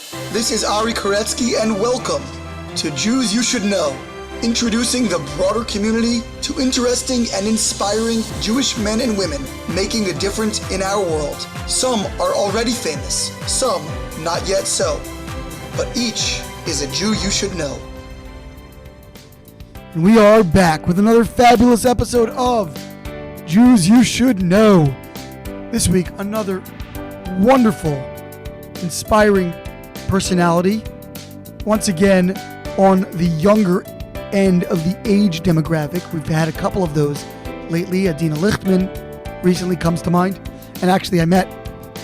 This is Ari Koretsky, and welcome to Jews You Should Know, introducing the broader community to interesting and inspiring Jewish men and women making a difference in our world. Some are already famous, some not yet so, but each is a Jew you should know. And we are back with another fabulous episode of Jews You Should Know. This week, another wonderful, inspiring personality. Once again, on the younger end of the age demographic. We've had a couple of those lately. Adina Lichtman recently comes to mind. And actually, I met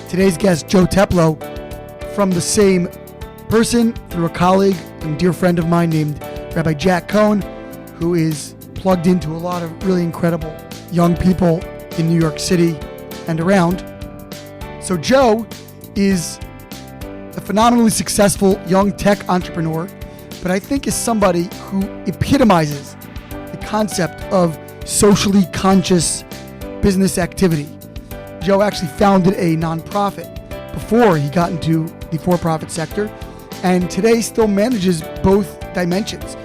today's guest, Joe Teplow, from the same person through a colleague and dear friend of mine named Rabbi Jack Cohn, who is plugged into a lot of really incredible young people in New York City and around. So Joe is a phenomenally successful young tech entrepreneur, but I think is somebody who epitomizes the concept of socially conscious business activity. Joe actually founded a nonprofit before he got into the for-profit sector, and today still manages both dimensions.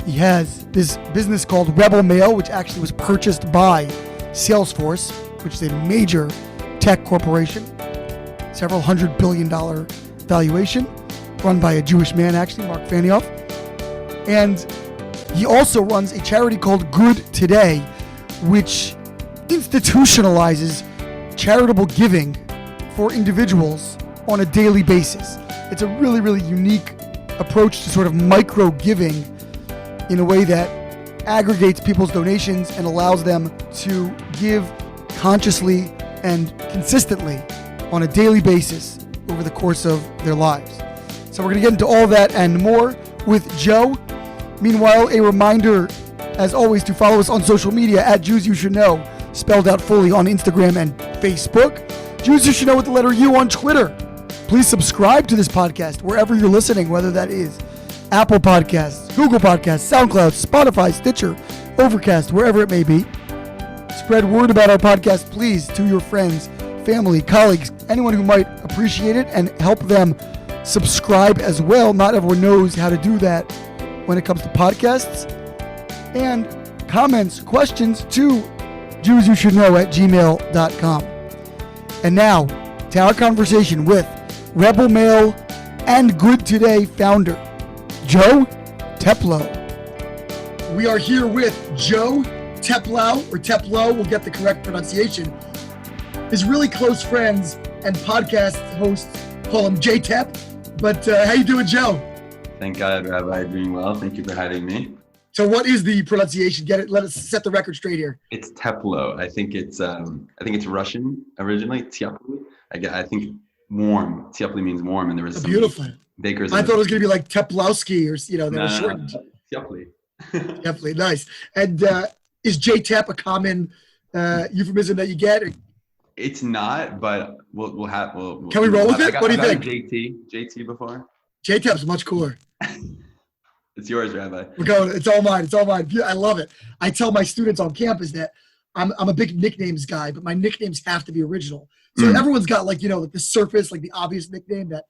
He has this business called Rebel Mail, which actually was purchased by Salesforce, which is a major tech corporation, several $100 billion valuation, run by a Jewish man, actually, Mark Fanioff. And he also runs a charity called Good Today, which institutionalizes charitable giving for individuals on a daily basis. It's a really, really unique approach to sort of micro giving in a way that aggregates people's donations and allows them to give consciously and consistently on a daily basis over the course of their lives. So we're going to get into all that and more with Joe. Meanwhile, a reminder, as always, to follow us on social media at Jews You Should Know, spelled out fully on Instagram and Facebook. Jews You Should Know with the letter U on Twitter. Please subscribe to this podcast wherever you're listening, whether that is Apple Podcasts, Google Podcasts, SoundCloud, Spotify, Stitcher, Overcast, wherever it may be. Spread word about our podcast, please, to your friends, family, colleagues, anyone who might appreciate it, and help them subscribe as well. Not everyone knows how to do that when it comes to podcasts. And comments, questions to jewsyoushouldknow@gmail.com. And now to our conversation with Rebel Mail and Good Today founder, Joe Teplow. We are here with Joe Teplow, or Teplow, we'll get the correct pronunciation. His really close friends and podcast hosts call him J-Tep. But how you doing, Joe? Thank God, Rabbi. Doing well. Thank you for having me. So what is the pronunciation? Get it. Let us set the record straight here. It's Teplow. I think it's Russian originally. Teplow. I think warm. Teplow means warm, and there was beautiful bakers. I thought it was going to be like Teplowski, or they were shortened. Teplow. Teplow, nice. And is J-Tep a common euphemism that you get? Or? It's not, but we'll have. Can we roll with it? What do you think? JT before. J-Tep's much cooler. It's yours, Rabbi. We're going. It's all mine. It's all mine. I love it. I tell my students on campus that I'm a big nicknames guy, but my nicknames have to be original. So everyone's got like the surface, like the obvious nickname that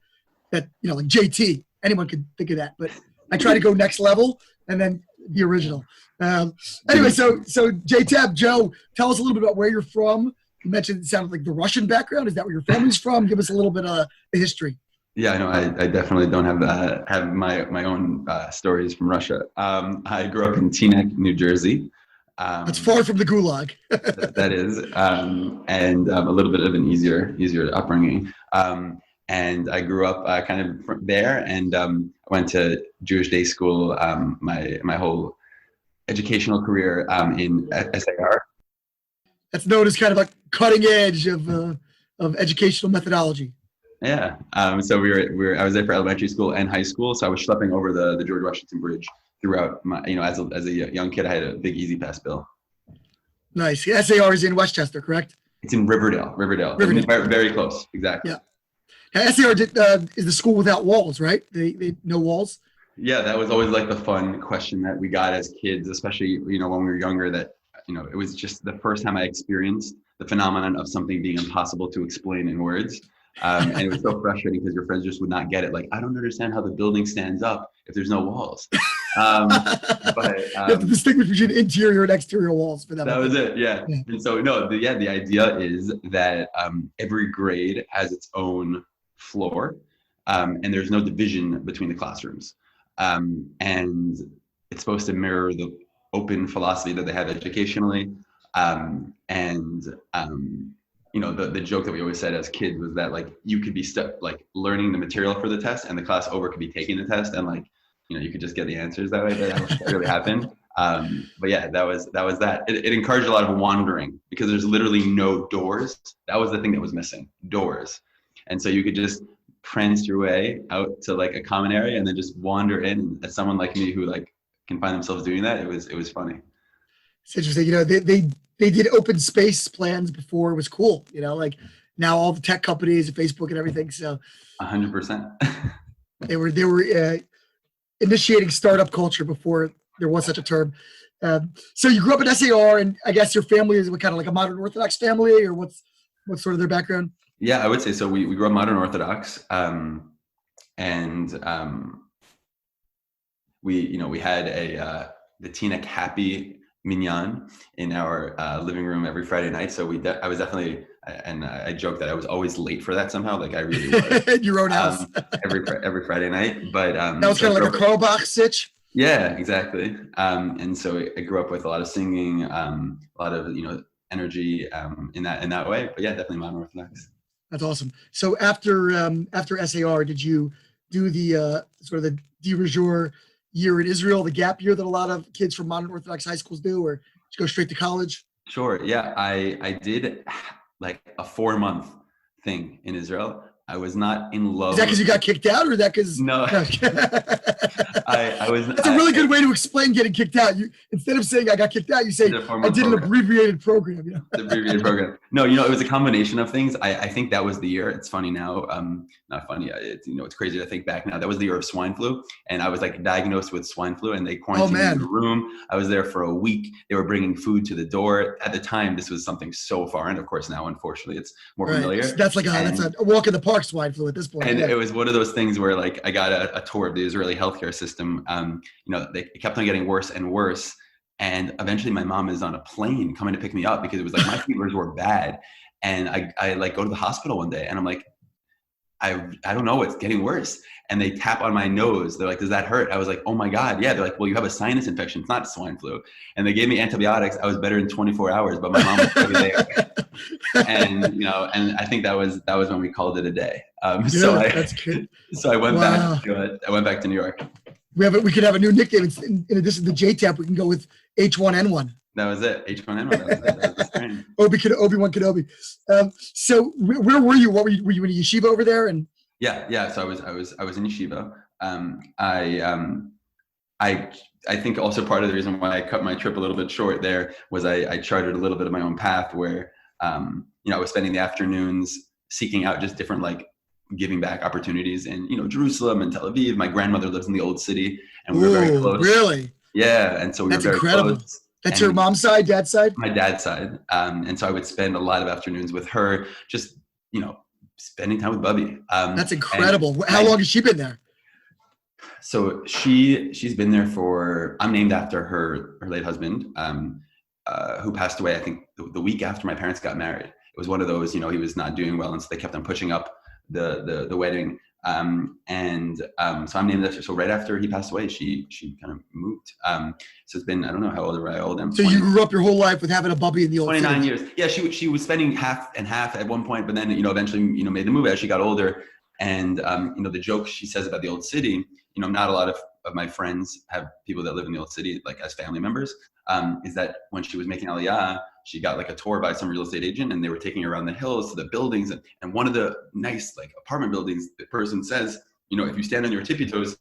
like JT. Anyone could think of that, but I try to go next level and then be original. Anyway, so J-Tep, Joe, tell us a little bit about where you're from. You mentioned it sounded like the Russian background. Is that where your family's from? Give us a little bit of the history. Yeah, no, I definitely don't have my own stories from Russia. I grew up in Teaneck, New Jersey. That's far from the gulag. That is, and a little bit of an easier upbringing. And I grew up kind of from there, and went to Jewish day school my whole educational career in SAR. That's known as kind of a cutting edge of educational methodology. Yeah. So I was there for elementary school and high school. So I was schlepping over the George Washington Bridge throughout my, as a young kid, I had a big Easy Pass bill. Nice. SAR is in Westchester, correct? It's in Riverdale. Very, very close. Exactly. Yeah. Now, SAR is the school without walls, right? They no walls. Yeah, that was always like the fun question that we got as kids, especially when we were younger. That it was just the first time I experienced the phenomenon of something being impossible to explain in words. And it was so frustrating because your friends just would not get it. Like, I don't understand how the building stands up if there's no walls. But you have to distinguish between interior and exterior walls for them. That was it, yeah. And so, no, the idea is that every grade has its own floor, and there's no division between the classrooms. And it's supposed to mirror the open philosophy that they have educationally. The joke that we always said as kids was that, like, you could be stuck, like, learning the material for the test, and the class over could be taking the test, and, like, you could just get the answers that way. But that really happened. But yeah, that was that. It encouraged a lot of wandering because there's literally no doors. That was the thing that was missing, doors. And so you could just prance your way out to, like, a common area and then just wander in. As someone like me who, like, can find themselves doing that, it was funny. It's interesting. They did open space plans before it was cool. Like now all the tech companies and Facebook and everything. So 100%. they were initiating startup culture before there was such a term. So you grew up in SAR, and I guess your family is kind of like a modern Orthodox family, or what's sort of their background? Yeah, I would say so. We grew up modern Orthodox, we had the Teaneck Happy Minyan in our living room every Friday night. So I was definitely, and I joke that I was always late for that somehow. Like, I really was. Your own house. every Friday night. But that was kind of like a Karl Bach sitch. Yeah, exactly. And so I grew up with a lot of singing, a lot of energy in that way. But yeah, definitely modern Orthodox. That's awesome. So after SAR, did you do the sort of the de rigueur year in Israel, the gap year that a lot of kids from modern Orthodox high schools do, or did you go straight to college? Sure. Yeah, I did like a 4-month thing in Israel. I was not in love. Is that because you got kicked out, or that because no? I was. That's a really good way to explain getting kicked out. You, instead of saying I got kicked out, you say I did an abbreviated program. Abbreviated program. No, it was a combination of things. I think that was the year. It's funny now. Not funny. It's crazy to think back now. That was the year of swine flu, and I was, like, diagnosed with swine flu, and they quarantined me in the room. I was there for a week. They were bringing food to the door. At the time, this was something so foreign. Of course, now, unfortunately, it's more familiar. So that's like that's a walk in the park swine flu at this point. And it was one of those things where, like, I got a tour of the Israeli healthcare system. It kept on getting worse and worse. And eventually my mom is on a plane coming to pick me up because it was like my fevers were bad. And I like go to the hospital one day and I'm like, I don't know, it's getting worse. And they tap on my nose. They're like, does that hurt? I was like, oh my God. Yeah. They're like, well, you have a sinus infection. It's not swine flu. And they gave me antibiotics. I was better in 24 hours, but my mom was still there. And, and I think that was when we called it a day. That's good. So I went back to it. I went back to New York. We could have a new nickname. In addition to JTAP, we can go with H1N1. That was it. H1N1. That was the Obi-Wan Kenobi. So where were you? Were you in a yeshiva over there? And yeah. So I was in yeshiva. I think also part of the reason why I cut my trip a little bit short there was I charted a little bit of my own path where I was spending the afternoons seeking out just different, like, giving back opportunities in Jerusalem and Tel Aviv. My grandmother lives in the old city, and we were very close. Really? Yeah, and so we were very close. That's your mom's side, dad's side? My dad's side. And so I would spend a lot of afternoons with her, just, spending time with Bubby. That's incredible. How long has she been there? So she's been there I'm named after her late husband, who passed away, I think, the week after my parents got married. It was one of those, he was not doing well, and so they kept on pushing up the wedding. So I'm named after. So right after he passed away, she kind of moved. So it's been, I don't know how old I am. So 20, you grew up your whole life with having a Bubby in the old 29 city. years. Yeah, she was spending half and half at one point, but then eventually made the move as she got older. And the joke she says about the old city, not a lot of my friends have people that live in the old city, like, as family members, is that when she was making Aliyah, she got, like, a tour by some real estate agent, and they were taking her around the hills to the buildings. And one of the nice, like, apartment buildings, the person says, if you stand on your tippy toes,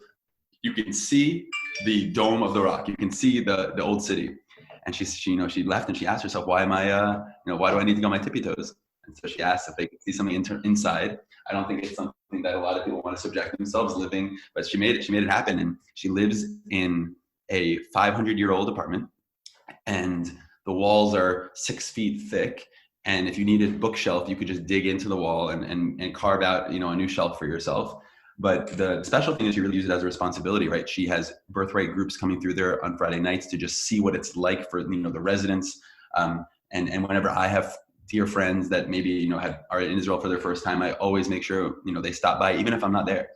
you can see the dome of the rock. You can see the old city. And she left and she asked herself, why am I, why do I need to go on my tippy toes? And so she asked if they could see something inside. I don't think it's something that a lot of people want to subject themselves living, but she made it happen. And she lives in a 500-year-old apartment, and the walls are 6 feet thick, And if you needed a bookshelf, you could just dig into the wall and carve out, a new shelf for yourself. But the special thing is she really uses it as a responsibility, right? She has birthright groups coming through there on Friday nights to just see what it's like for, the residents. And whenever I have dear friends that maybe, are in Israel for their first time, I always make sure, they stop by, even if I'm not there.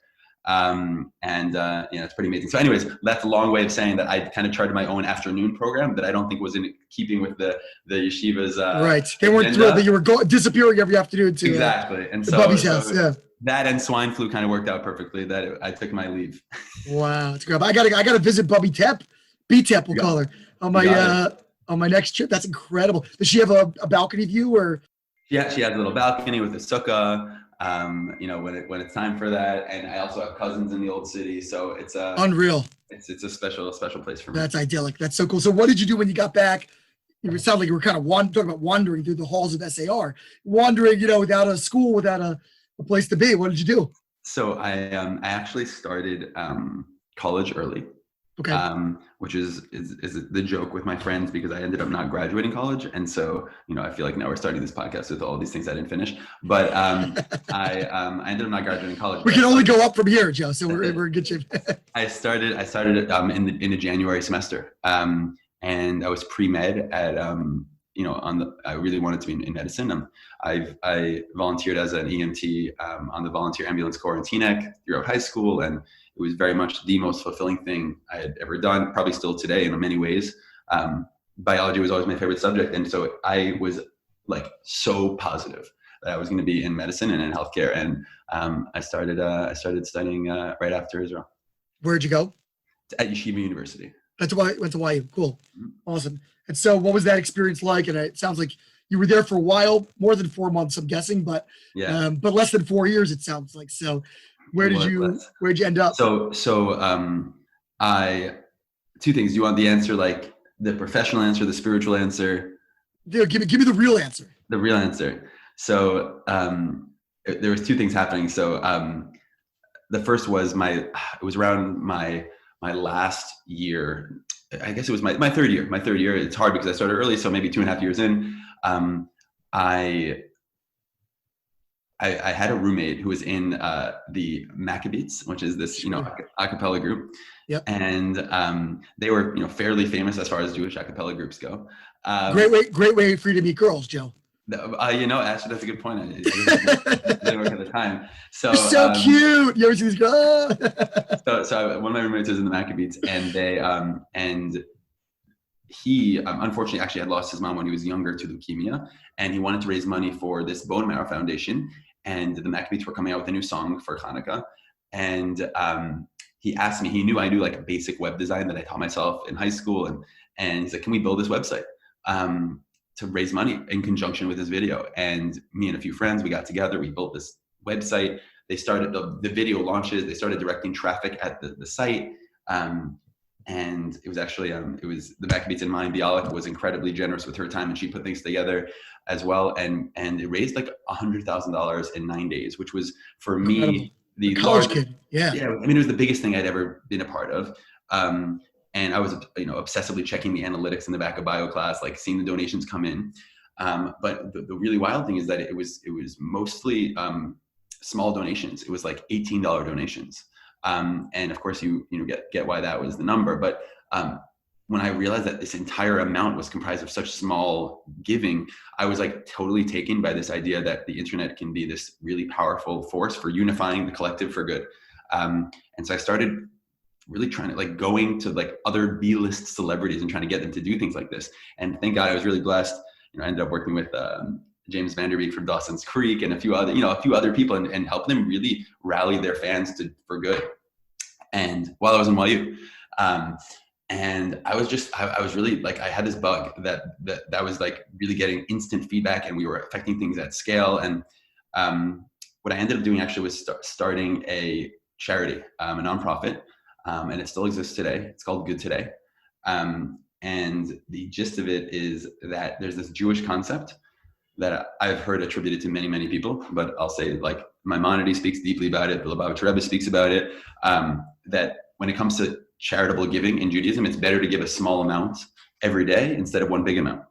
It's pretty amazing. So anyways, that's a long way of saying that I kind of charted my own afternoon program that I don't think was in keeping with the yeshiva's right. They weren't thrilled that you were disappearing every afternoon to exactly. And so Bubby's house. Yeah. That and swine flu kind of worked out perfectly. That I took my leave. Wow, it's great. I gotta visit Bubby Tep. B-Tep, we'll call her on my next trip. That's incredible. Does she have a balcony view or? Yeah, she has a little balcony with a sukkah. When it's time for that, and I also have cousins in the old city, so it's unreal. It's a special place for me. That's idyllic. That's so cool. So what did you do when you got back? It sounded like you were kind of talking about wandering through the halls of SAR, wandering, without a school, without a place to be. What did you do? So I actually started college early. Okay. Which is the joke with my friends because I ended up not graduating college, and so I feel like now we're starting this podcast with all these things I didn't finish. But I ended up not graduating college. We can only go up from here, Joe. So we're in good shape. I started in the January semester, and I was pre-med at I really wanted to be in medicine. I volunteered as an EMT on the Volunteer Ambulance Corps in Teaneck throughout high school, and it was very much the most fulfilling thing I had ever done, probably still today in many ways. Biology was always my favorite subject. And so I was like so positive that I was going to be in medicine and in healthcare. And I started studying right after Israel. Where'd you go? At Yeshiva University. That's why I went to YU. Cool. Mm-hmm. Awesome. And so what was that experience like? And it sounds like you were there for a while, more than 4 months, I'm guessing, but less than 4 years, it sounds like. So where'd you end up? So two things. You want the answer, like the professional answer, the spiritual answer? Yeah, give me the real answer. The real answer. So there was two things happening. So the first was it was around my last year. I guess it was my third year. My third year. It's hard because I started early, so maybe 2.5 years in. I had a roommate who was in the Maccabees, which is this a cappella group. Yep. And they were fairly famous as far as Jewish a cappella groups go. Great way for you to meet girls, Joe. Actually, that's a good point. I didn't work at the time. So you're so cute. You ever see these girls? so one of my roommates was in the Maccabees, and they and he unfortunately actually had lost his mom when he was younger to leukemia, and he wanted to raise money for this bone marrow foundation. And the Maccabees were coming out with a new song for Hanukkah, and he asked me. He knew I knew like basic web design that I taught myself in high school, and he's like, "Can we build this website to raise money in conjunction with this video?" And me and a few friends, we got together. We built this website. They started the video launches. They started directing traffic at the site. And it was actually, it was the Maccabees in mind. Bialik was incredibly generous with her time, and she put things together as well. And it raised like $100,000 in 9 days, which was for me the college kid. Yeah. I mean, it was the biggest thing I'd ever been a part of. And I was, obsessively checking the analytics in the back of bio class, like seeing the donations come in. But the really wild thing is that it was mostly small donations. It was like $18 donations. And of course you get why that was the number. But when I realized that this entire amount was comprised of such small giving, I was like totally taken by this idea that the internet can be this really powerful force for unifying the collective for good. And so I started really trying to like going to like other B-list celebrities and trying to get them to do things like this. And thank God I was really blessed. I ended up working with James Vanderbeek from Dawson's Creek and a few other people and help them really rally their fans for good. And while I was in YU, and I was really like, I had this bug that was like really getting instant feedback, and we were affecting things at scale. And what I ended up doing actually was starting a charity, a nonprofit, and it still exists today. It's called Good Today. And the gist of it is that there's this Jewish concept that I've heard attributed to many, many people, but I'll say like Maimonides speaks deeply about it, the Lubavitcher Rebbe speaks about it, that when it comes to charitable giving in Judaism, it's better to give a small amount every day instead of one big amount.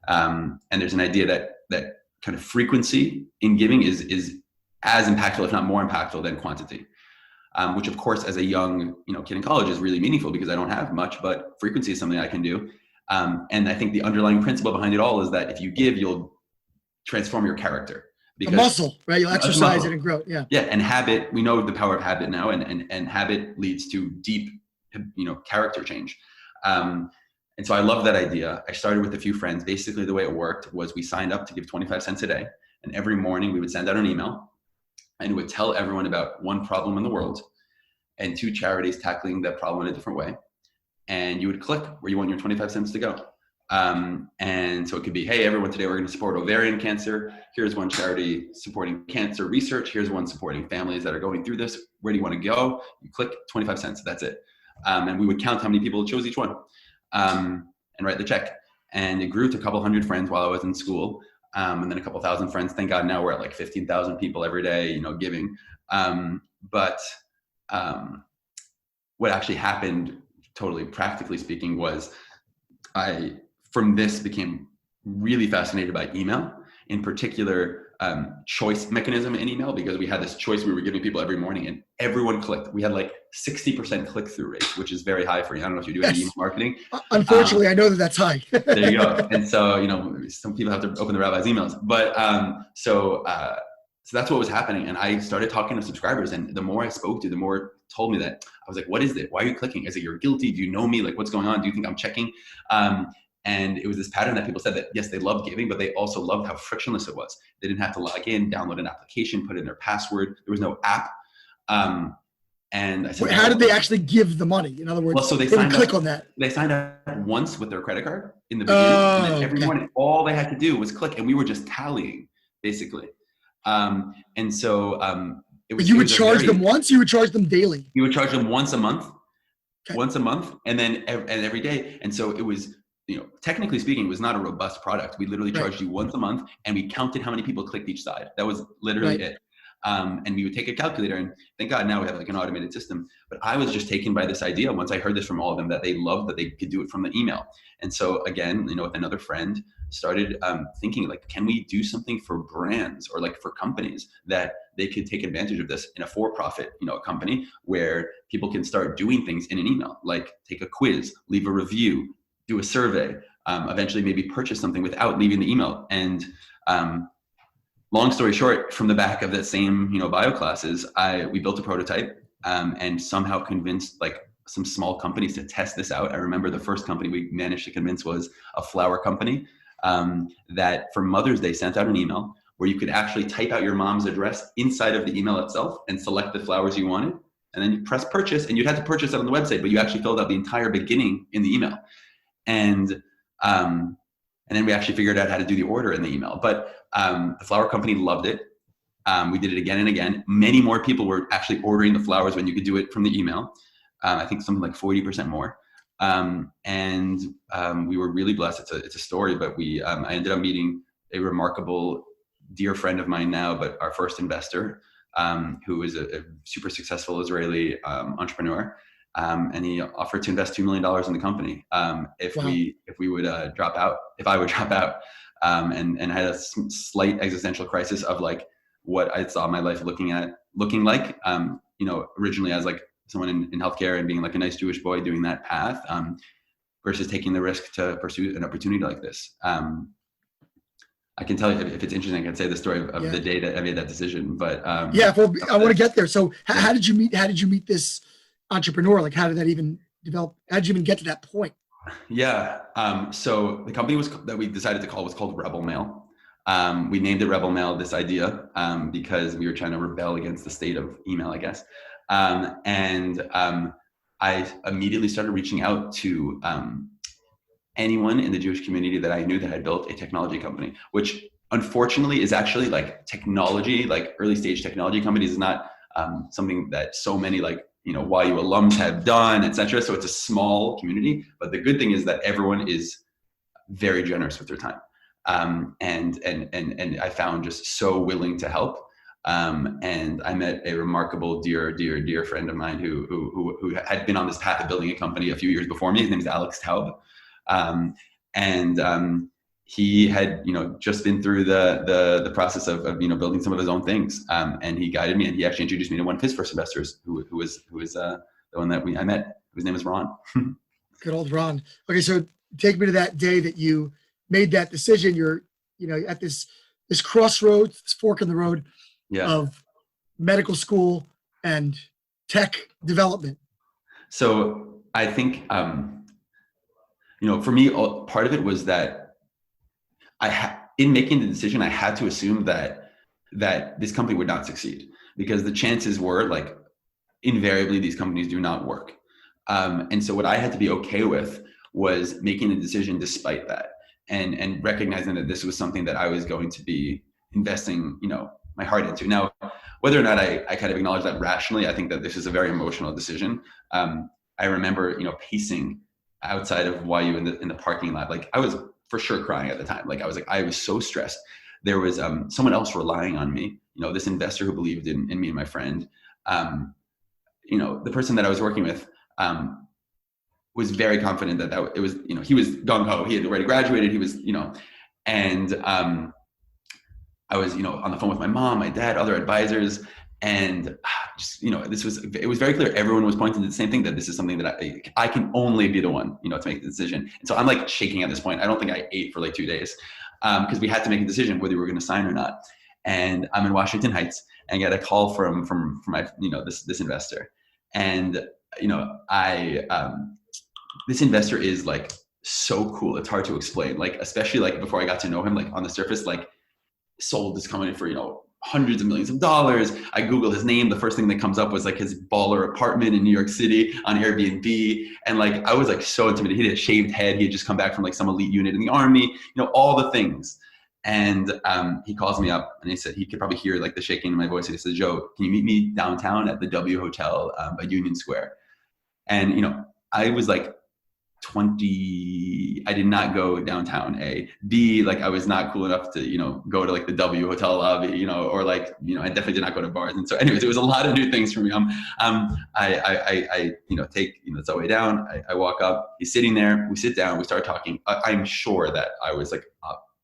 And there's an idea that that kind of frequency in giving is as impactful, if not more impactful, than quantity. Which of course, as a young kid in college, is really meaningful because I don't have much, but frequency is something I can do. And I think the underlying principle behind it all is that if you give, you'll transform your character. Because a muscle, right? You'll exercise it and grow. Yeah. Yeah, and habit. We know the power of habit now, and habit leads to deep, character change. And so I love that idea. I started with a few friends. Basically, the way it worked was we signed up to give 25 cents a day, and every morning we would send out an email, and it would tell everyone about one problem in the world and 2 charities tackling that problem in a different way. And you would click where you want your 25 cents to go. And so it could be, hey, everyone, today we're going to support ovarian cancer. Here's one charity supporting cancer research. Here's one supporting families that are going through this. Where do you want to go? You click 25 cents. That's it. And we would count how many people chose each one and write the check. And it grew to a couple hundred friends while I was in school. And then a couple thousand friends. Thank God now we're at like 15,000 people every day, giving. But what actually happened, totally practically speaking, was I, from this, became really fascinated by email, in particular choice mechanism in email, because we had this choice we were giving people every morning and everyone clicked. We had like 60% click-through rate, which is very high for you. I don't know if you're doing email marketing. Unfortunately, I know that's high. There you go. And so, some people have to open the rabbi's emails. But so that's what was happening. And I started talking to subscribers, and the more I spoke to, the more told me that. I was like, what is it? Why are you clicking? I said, you're guilty. Do you know me? Like, what's going on? Do you think I'm checking? And it was this pattern that people said that, yes, they loved giving, but they also loved how frictionless it was. They didn't have to log in, download an application, put in their password. There was no app. And I said, how did they actually give the money? In other words, well, so they would click on that. They signed up once with their credit card in the beginning. And then every morning, all they had to do was click, and we were just tallying, basically. And so it was. You would charge them once? You would charge them daily? You would charge them once a month, and then every day. And so it was, technically speaking, it was not a robust product. We literally charged you once a month, and we counted how many people clicked each side. That was literally it. And we would take a calculator, and thank God now we have like an automated system. But I was just taken by this idea once I heard this from all of them, that they loved that they could do it from the email. And so again, with another friend, started thinking like, can we do something for brands or like for companies that they could take advantage of this in a for-profit, company where people can start doing things in an email, like take a quiz, leave a review, do a survey, eventually maybe purchase something without leaving the email. And long story short, from the back of that same, bio classes, we built a prototype and somehow convinced like some small companies to test this out. I remember the first company we managed to convince was a flower company that for Mother's Day sent out an email where you could actually type out your mom's address inside of the email itself and select the flowers you wanted. And then you press purchase, and you'd have to purchase it on the website, but you actually filled out the entire beginning in the email. And then we actually figured out how to do the order in the email. But the flower company loved it. We did it again and again. Many more people were actually ordering the flowers when you could do it from the email. I think something like 40% more. And we were really blessed. It's a story, but I ended up meeting a remarkable dear friend of mine now, but our first investor, who is a super successful Israeli entrepreneur. And he offered to invest $2 million in the company if we would drop out, if I would drop out, and I had a slight existential crisis of like what I saw my life looking like, originally as like someone in healthcare and being like a nice Jewish boy doing that path, versus taking the risk to pursue an opportunity like this. I can tell you if it's interesting, I can say the story of the day that I made that decision. But I want to get there. So how did you meet this entrepreneur? Like, how did that even develop? How did you even get to that point? Yeah. So the company that we decided to call was called Rebel Mail. We named it Rebel Mail, this idea, because we were trying to rebel against the state of email, I guess. I immediately started reaching out to anyone in the Jewish community that I knew that had built a technology company, which unfortunately is actually like technology, like early stage technology companies is not something that so many like, YU alums have done, et cetera. So it's a small community, but the good thing is that everyone is very generous with their time. And I found just so willing to help. And I met a remarkable, dear friend of mine who had been on this path of building a company a few years before me. His name is Alex Taub. he had, just been through the process of building some of his own things. And he guided me, and he actually introduced me to one of his first investors who was the one that I met, whose name is Ron. Good old Ron. Okay, so take me to that day that you made that decision. You're, at this crossroads, this fork in the road of medical school and tech development. So I think, for me, part of it was that in making the decision, I had to assume that this company would not succeed, because the chances were, like, invariably these companies do not work. And so what I had to be okay with was making a decision despite that, and recognizing that this was something that I was going to be investing, my heart into. Now, whether or not I kind of acknowledge that rationally, I think that this is a very emotional decision. I remember, pacing outside of YU in the parking lot. Like, I was for sure crying at the time. Like, I was so stressed. There was someone else relying on me, this investor who believed in me and my friend. The person that I was working with was very confident that it was, he was gung-ho. He had already graduated. He was, and I was, on the phone with my mom, my dad, other advisors. And just, it was very clear. Everyone was pointing to the same thing, that this is something that I can only be the one, to make the decision. And so I'm like shaking at this point. I don't think I ate for like 2 days, because we had to make a decision whether we were going to sign or not. And I'm in Washington Heights, and I get a call from my, this investor. And, this investor is like so cool. It's hard to explain. Like, especially like before I got to know him, like on the surface, like, sold this company for, hundreds of millions of dollars. I Googled his name. The first thing that comes up was like his baller apartment in New York City on Airbnb. And like, I was like so intimidated. He had a shaved head. He had just come back from like some elite unit in the army, all the things. And he calls me up, and he said, he could probably hear like the shaking in my voice. And he said, Joe, can you meet me downtown at the W Hotel at Union Square? And, I was like 20, I did not go downtown, A. B, like, I was not cool enough to, go to like the W Hotel lobby, or like, I definitely did not go to bars. And so anyways, it was a lot of new things for me. I take, the subway down, I walk up, he's sitting there, we sit down, we start talking. I'm sure that I was like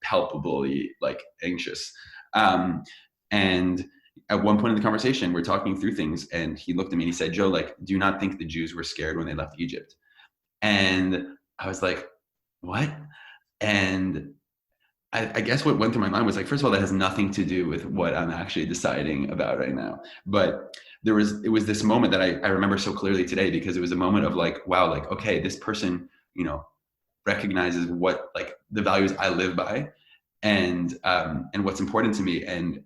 palpably like anxious. And at one point in the conversation, we're talking through things, and he looked at me and he said, Joe, like, do you not think the Jews were scared when they left Egypt? And I was like, what? And I guess what went through my mind was like, first of all, that has nothing to do with what I'm actually deciding about right now. But it was this moment that I remember so clearly today, because it was a moment of like, wow, like, okay, this person, recognizes what, like, the values I live by, and what's important to me. And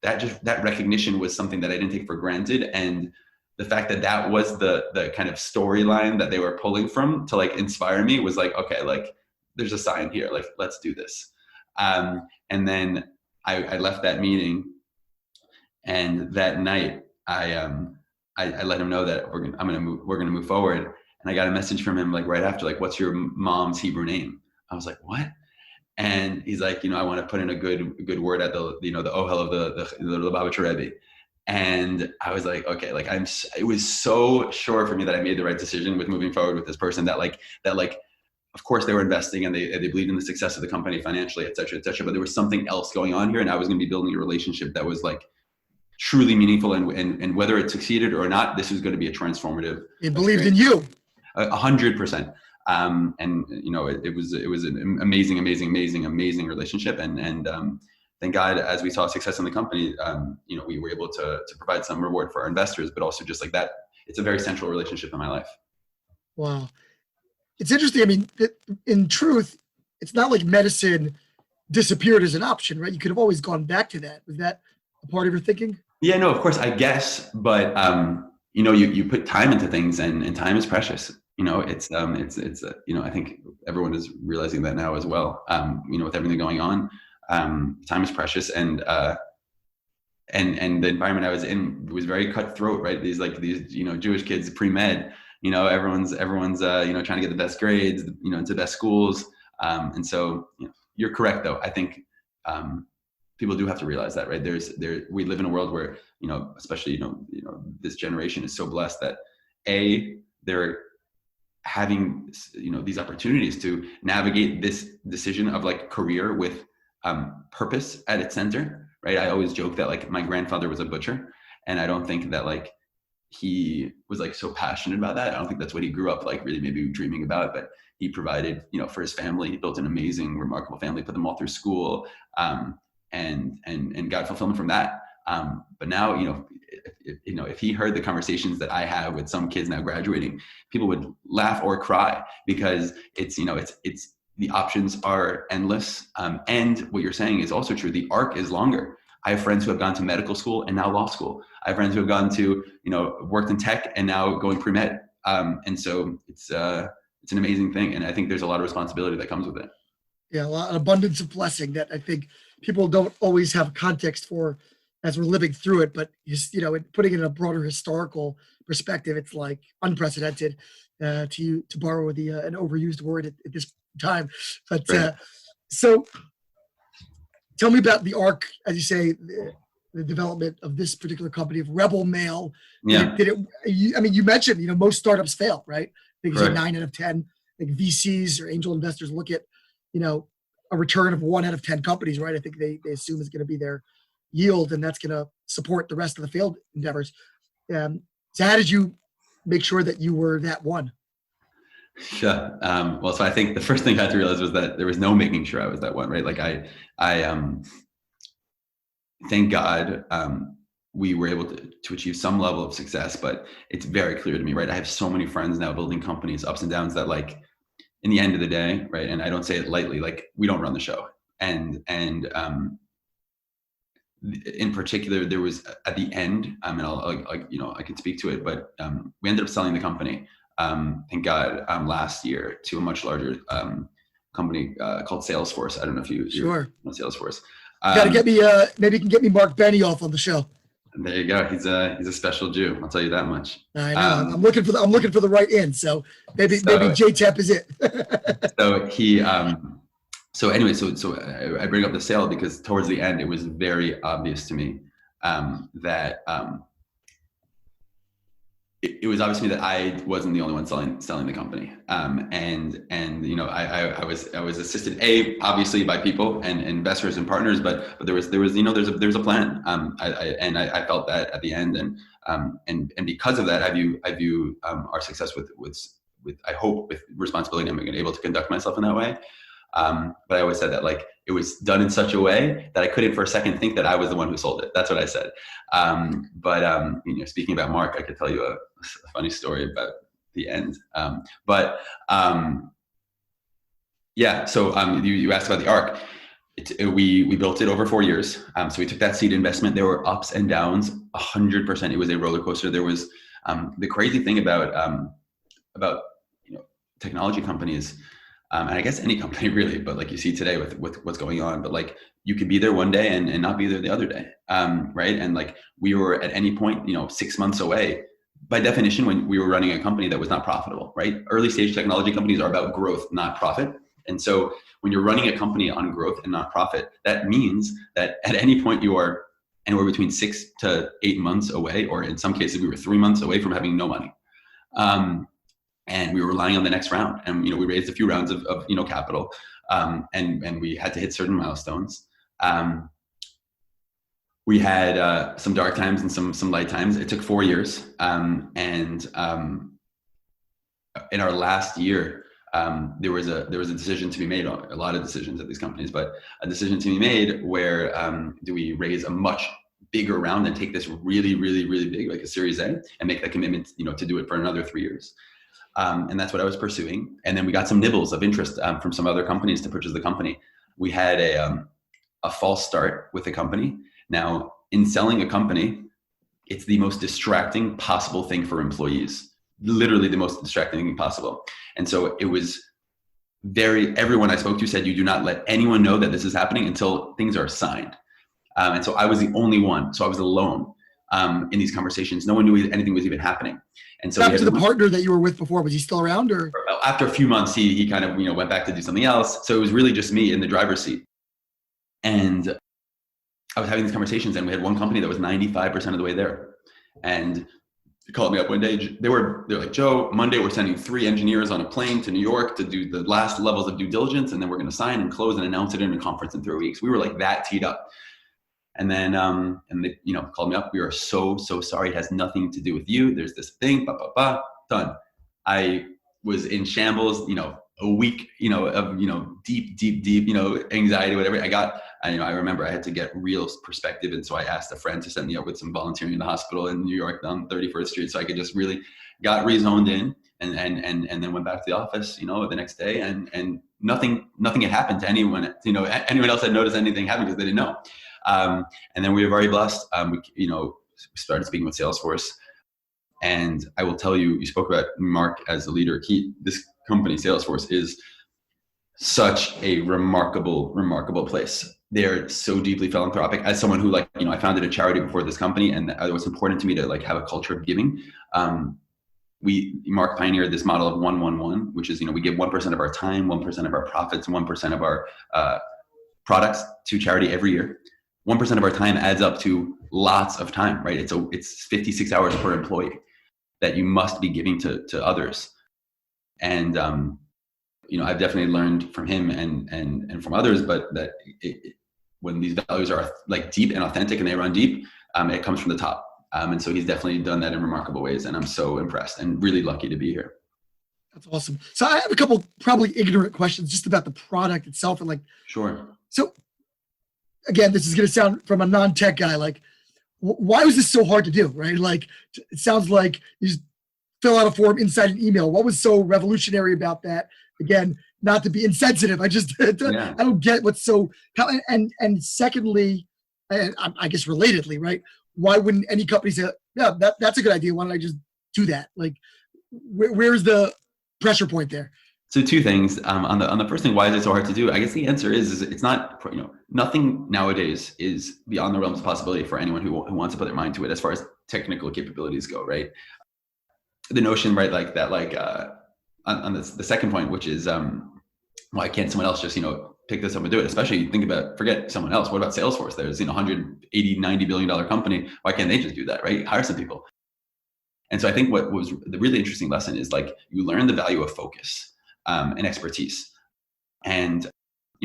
that recognition was something that I didn't take for granted. And the fact that was the kind of storyline that they were pulling from to like inspire me was like, okay, like, there's a sign here, like, let's do this. And then I left that meeting, and that night I let him know that we're gonna move forward. And I got a message from him like right after, like, what's your mom's Hebrew name? I was like, what? And he's like, I want to put in a good word at the ohel of the Lubavitcher Rebbe. And I was like, okay, like, it was so sure for me that I made the right decision with moving forward with this person, that of course they were investing, and they believed in the success of the company financially, et cetera, but there was something else going on here. And I was going to be building a relationship that was like truly meaningful. And whether it succeeded or not, this was going to be a transformative. He believed in you. 100%. And it was an amazing relationship. And thank God, as we saw success in the company, we were able to provide some reward for our investors, but also just like that, it's a very central relationship in my life. Wow. It's interesting. I mean, in truth, it's not like medicine disappeared as an option, right? You could have always gone back to that. Was that a part of your thinking? Yeah, no, of course, I guess. But, you put time into things, and time is precious. It's I think everyone is realizing that now as well. With everything going on, time is precious, and the environment I was in was very cutthroat, right? These Jewish kids pre-med, everyone's trying to get the best grades, into the best schools. And so you're correct though. I think people do have to realize that, right? We live in a world where, especially, this generation is so blessed that they're having, these opportunities to navigate this decision of like career with purpose at its center, right? I always joke that like my grandfather was a butcher, and I don't think that like he was like so passionate about that. I don't think that's what he grew up like really maybe dreaming about, but he provided, for his family. He built an amazing, remarkable family, put them all through school, and got fulfillment from that. But now, if he heard the conversations that I have with some kids now graduating, people would laugh or cry, because it's the options are endless. And what you're saying is also true. The arc is longer. I have friends who have gone to medical school and now law school. I have friends who have gone to, worked in tech and now going pre-med. And so it's an amazing thing. And I think there's a lot of responsibility that comes with it. Yeah, an abundance of blessing that I think people don't always have context for as we're living through it. But, putting it in a broader historical perspective, it's like unprecedented, to borrow an overused word at this time. But right. So tell me about the arc, as you say, the development of this particular company of Rebel Mail. Yeah. You mentioned, most startups fail, right? Because Right. 9 out of 10, like VCs or angel investors look at, a return of 1 out of 10 companies, right? I think they assume is going to be their yield, and that's going to support the rest of the failed endeavors. So how did you make sure that you were that one? Yeah. Well, so I think the first thing I had to realize was that there was no making sure I was that one, right? Like I thank God, we were able to achieve some level of success, but it's very clear to me, right? I have so many friends now building companies, ups and downs, that like in the end of the day, right? And I don't say it lightly, like we don't run the show. And in particular, there was at the end, and I can speak to it, but we ended up selling the company, thank God, last year to a much larger company called Salesforce. I don't know if you Sure. know Salesforce. Got to get me, maybe you can get me Mark Benioff on the show. There you go. He's a special Jew. I'll tell you that much. I know. I'm looking for the right in. So maybe J Tep is it. So he, so anyway, so I bring up the sale because towards the end, it was very obvious to me that it was obvious to me that I wasn't the only one selling the company. And I was assisted obviously by people and investors and partners, but there's a plan. I felt that at the end, and because of that, I view our success with I hope with responsibility. I'm able to conduct myself in that way. But I always said that like it was done in such a way that I couldn't for a second think that I was the one who sold it. That's what I said. But speaking about Mark, I could tell you a funny story about the end. So you asked about the arc. We built it over 4 years. So we took that seed investment. There were ups and downs, 100%. It was a roller coaster. There was the crazy thing about technology companies. And I guess any company really, but like you see today with what's going on, but like you could be there one day and not be there the other day. Right. And like we were at any point, 6 months away by definition, when we were running a company that was not profitable, right? Early stage technology companies are about growth, not profit. And so when you're running a company on growth and not profit, that means that at any point you are anywhere between 6 to 8 months away, or in some cases we were 3 months away from having no money. And we were relying on the next round, and we raised a few rounds of capital, and we had to hit certain milestones. We had some dark times and some light times. It took 4 years, and in our last year, there was a decision to be made. A lot of decisions at these companies, but a decision to be made where do we raise a much bigger round and take this really, really, really big, like a Series A, and make that commitment, to do it for another 3 years. And that's what I was pursuing. And then we got some nibbles of interest from some other companies to purchase the company. We had a false start with the company. Now, in selling a company, it's the most distracting possible thing for employees. Literally the most distracting thing possible. And so it was everyone I spoke to said, you do not let anyone know that this is happening until things are signed. And so I was the only one. So I was alone in these conversations. No one knew anything was even happening. And so after the partner that you were with before, was he still around, or? After a few months, he kind of, went back to do something else. So it was really just me in the driver's seat. And I was having these conversations, and we had one company that was 95% of the way there. And called me up one day. They're like, Joe, Monday we're sending 3 engineers on a plane to New York to do the last levels of due diligence, and then we're going to sign and close and announce it in a conference in 3 weeks. We were like that teed up. And then and they called me up. We are so sorry. It has nothing to do with you. There's this thing, done. I was in shambles, a week, of deep, anxiety, whatever. I remember I had to get real perspective, and so I asked a friend to set me up with some volunteering in the hospital in New York on 31st Street, so I could just really got rezoned in, and then went back to the office, the next day, and nothing had happened to anyone. Anyone else had noticed anything happened because they didn't know. And then we were very blessed. We started speaking with Salesforce, and I will tell you, you spoke about Mark as a leader. This company, Salesforce, is such a remarkable place. They're so deeply philanthropic. As someone who I founded a charity before this company, and it was important to me to have a culture of giving. Mark pioneered this model of 1-1-1, which is, we give 1% of our time, 1% of our profits, 1% of our products to charity every year. 1% of our time adds up to lots of time, right? It's 56 hours per employee that you must be giving to others. And, I've definitely learned from him and from others, but that when these values are deep and authentic and they run deep, it comes from the top. And so he's definitely done that in remarkable ways. And I'm so impressed and really lucky to be here. That's awesome. So I have a couple probably ignorant questions just about the product itself. And Sure. So again, this is going to sound from a non-tech guy, why was this so hard to do, right? It sounds like you just fill out a form inside an email. What was so revolutionary about that? Again, not to be insensitive. I don't get what's so, and secondly, and I guess relatedly, right? Why wouldn't any company say, yeah, that's a good idea. Why don't I just do that? Where's the pressure point there? So 2 things. On the first thing, why is it so hard to do? I guess the answer is it's not, nothing nowadays is beyond the realms of possibility for anyone who wants to put their mind to it as far as technical capabilities go, right? The notion, right, on the second point, which is why can't someone else just, pick this up and do it? Especially forget someone else. What about Salesforce? There's, $180, $90 billion company. Why can't they just do that, right? Hire some people. And so I think what was the really interesting lesson is you learn the value of focus. And expertise. And,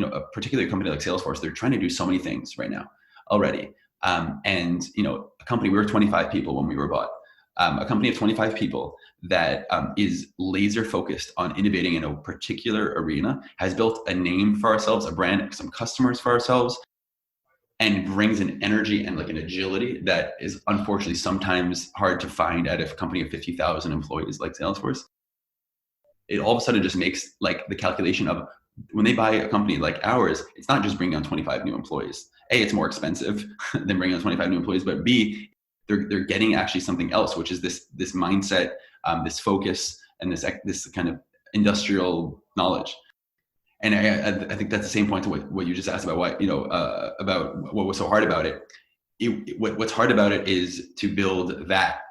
a particular company like Salesforce, they're trying to do so many things right now already. And, a company, we were 25 people when we were bought. A company of 25 people that is laser focused on innovating in a particular arena, has built a name for ourselves, a brand, some customers for ourselves, and brings an energy and an agility that is unfortunately sometimes hard to find at a company of 50,000 employees like Salesforce. It all of a sudden just makes the calculation of when they buy a company like ours, it's not just bringing on 25 new employees. A, it's more expensive than bringing on 25 new employees, but B, they're getting actually something else, which is this mindset, this focus, and this kind of industrial knowledge. And I think that's the same point to what you just asked about why, about what was so hard about it. What's hard about it is to build that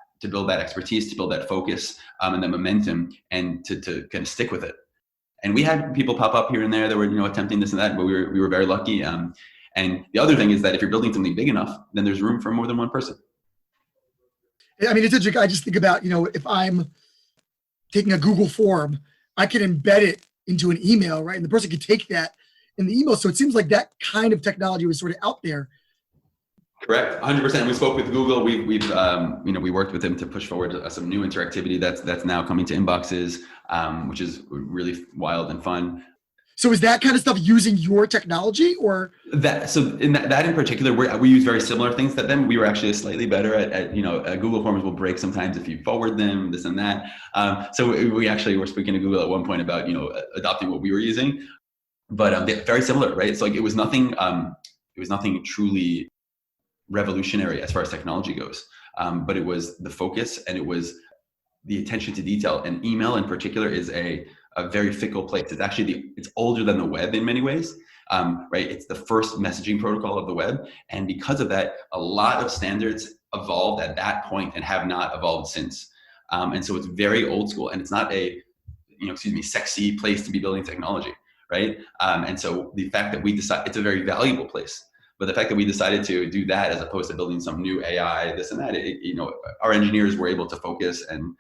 expertise, to build that focus, and the momentum, and to kind of stick with it. And we had people pop up here and there that were, attempting this and that, but we were very lucky. And the other thing is that if you're building something big enough, then there's room for more than one person. I mean, it's interesting. I just think about, if I'm taking a Google form, I can embed it into an email, right? And the person can take that in the email. So it seems like that kind of technology was sort of out there. Correct, 100%. We spoke with Google. We worked with them to push forward some new interactivity that's now coming to inboxes, which is really wild and fun. So is that kind of stuff using your technology, or that? So in that in particular, we use very similar things to them. We were actually slightly better at Google Forms will break sometimes if you forward them, this and that. So we actually were speaking to Google at one point about adopting what we were using, but very similar, right? So it was nothing truly revolutionary as far as technology goes, but it was the focus and it was the attention to detail. And email in particular is a very fickle place. It's actually it's older than the web in many ways, right? It's the first messaging protocol of the web, and because of that, a lot of standards evolved at that point and have not evolved since. And so it's very old school, and it's not a sexy place to be building technology, right? And so the fact that we decide it's a very valuable place. But the fact that we decided to do that as opposed to building some new AI, this and that, our engineers were able to focus and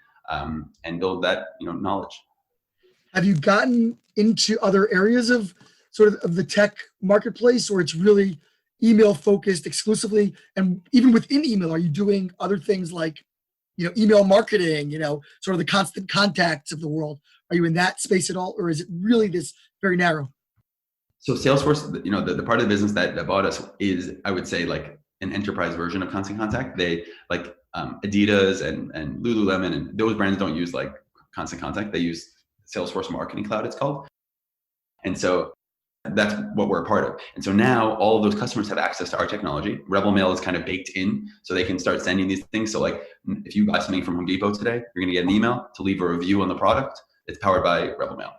build that, knowledge. Have you gotten into other areas of sort of the tech marketplace, or it's really email focused exclusively? And even within email, are you doing other things like, email marketing, sort of the constant contacts of the world? Are you in that space at all? Or is it really this very narrow? So Salesforce, the part of the business that bought us is, I would say, like an enterprise version of Constant Contact. They like Adidas and Lululemon and those brands don't use like Constant Contact. They use Salesforce Marketing Cloud, it's called. And so that's what we're a part of. And so now all of those customers have access to our technology. Rebel Mail is kind of baked in, so they can start sending these things. So like if you buy something from Home Depot today, you're going to get an email to leave a review on the product. It's powered by Rebel Mail.